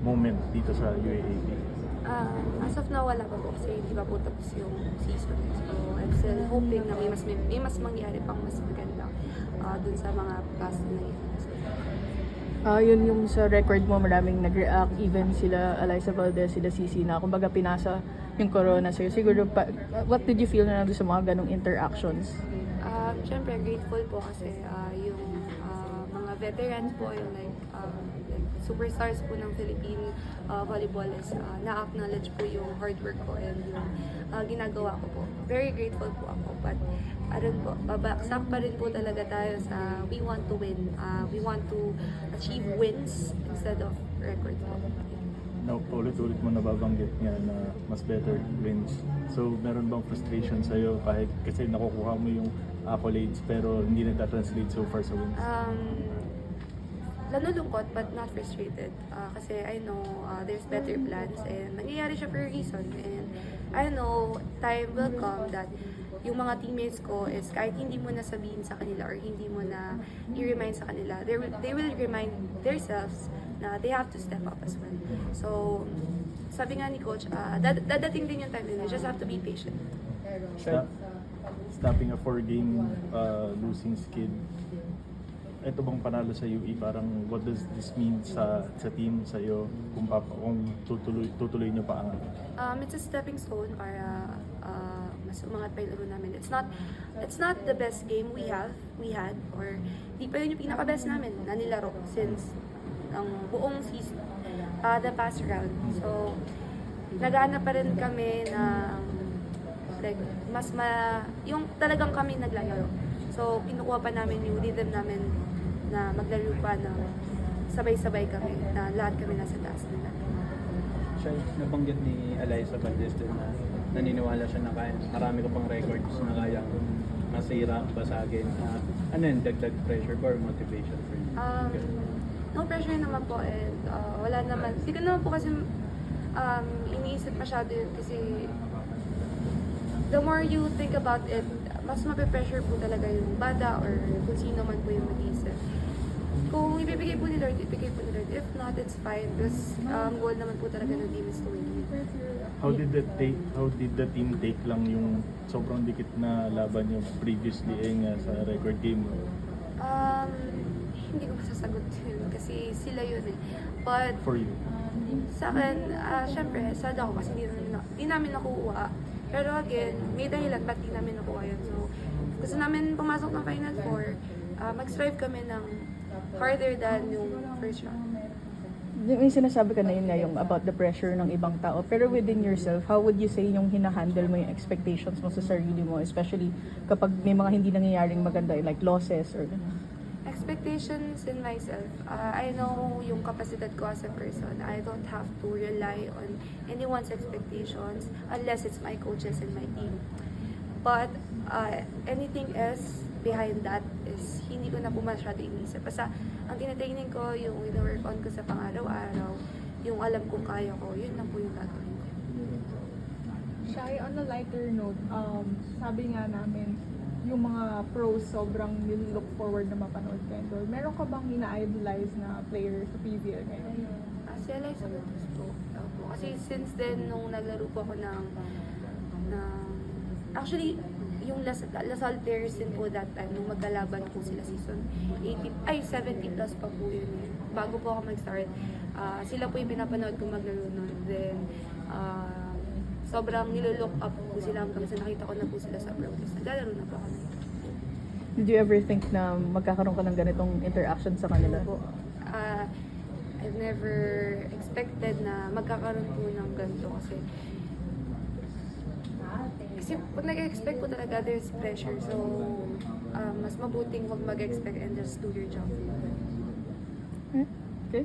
moment dito sa UAAP? As of now, wala pa po kasi hindi pa po tapos yung season. So, I'm still hoping na may mas mangyari pang mas maganda dun sa mga past na yun. Yun yung sa record mo, maraming nag-react, even sila Eliza Valdez, sila Cici na kumbaga pinasa yung corona sa'yo. Siguro, what did you feel na nandun sa mga ganong interactions? Siyempre, grateful po kasi yung mga veterans po, yung like superstars po ng Philippine volleyball is na-acknowledge po yung hard work ko and yung ginagawa ko po. Very grateful po ako. But, po, babaksak pa rin po talaga tayo sa we want to win. We want to achieve wins instead of records po. Now, ulit-ulit mo nababanggit nga na mas better wins. So, meron bang frustration sa'yo kahit kasi nakukuha mo yung accolades pero hindi nagta-translate so far sa wins? Nalulungkot but not frustrated kasi I know there's better plans and nangyayari siya for a reason and I know time will come that yung mga teammates ko is kahit hindi mo na sabihin sa kanila or hindi mo na i-remind sa kanila, they will remind themselves na they have to step up as well. So, sabi nga ni Coach, dadating din yung time nila, you just have to be patient. Snapping a 4-game losing skid, ito bang panalo sa UE, parang what does this mean sa team, sa'yo, kung tutuloy nyo pa ang It's a stepping stone para mas umangat pa yung laro namin. It's not the best game we had, or di pa yun yung pinaka-best namin na nilaro since ang buong season, the past round. So, nagana pa rin kami na like, yung talagang kami naglalaro. So, kinukuha pa namin yung rhythm namin na maglaro pa na sabay-sabay kami, na lahat kami nasa taas nila. Siya, nabanggit ni Eliza Valdez din na naniniwala siya na marami ka pang records na kayang masira, basagin. Ano yun, dagdag pressure or motivation for you? No pressure naman po and wala naman. Hindi ko naman po kasi iniisip masyado yun kasi the more you think about it, mas mape-pressure po talaga yung bata or kung sino man po yung mag-iisip. Kung ibibigay po ni Lord, ibigay po ni Lord. If not, it's fine. Because goal naman po talaga ng team is to win. How did the team take lang yung sobrang dikit na laban yung previously nga sa record game? Hindi ko masasagot yun kasi sila yun eh. But For you? sa akin, syempre, sad ako kasi di namin nakuha. Pero again, may dahilan ba't di namin nakuha yun. So, gusto namin pumasok ng Final Four, mag-strive kami ng harder than yung first round. May sinasabi ka na yun nga yung about the pressure ng ibang tao. Pero within yourself, how would you say yung hinahandle mo yung expectations mo sa sarili mo? Especially kapag may mga hindi nangyayaring maganda, like losses or Expectations in myself. I know yung kapasidad ko as a person. I don't have to rely on anyone's expectations unless it's my coaches and my team. But anything else behind that is hindi ko na po masyado inisip. Basta ang tinatraining ko, yung wino-work on ko sa pang-araw-araw, yung alam kong kaya ko, yun na po yung gagawin ko. Shy, on a lighter note, sabi nga namin, yung mga pros sobrang look forward na mapanood kayo doon. Meron ka bang ina-idolize na player sa PBL ngayon? Si Eliza Valdez po. Kasi since then, nung naglaro po ako ng actually, yung Lasal players din po that time, nung magkalaban po sila season 70 plus pa po yun eh. Bago po ako mag-start, sila po yung pinapanood ko maglaro nun. Then, sobrang nilolook up po sila hanggang sa nakita ko na po sila sa practice. Naglalaro na po ako. did you ever think na magkakaroon ka ng ganitong interaction sa kanila? I've never expected na magkakaroon po ng ganito kasi pag nag-expect po talaga, there's pressure. So, mas mabuting huwag mag-expect and just do your job. Okay.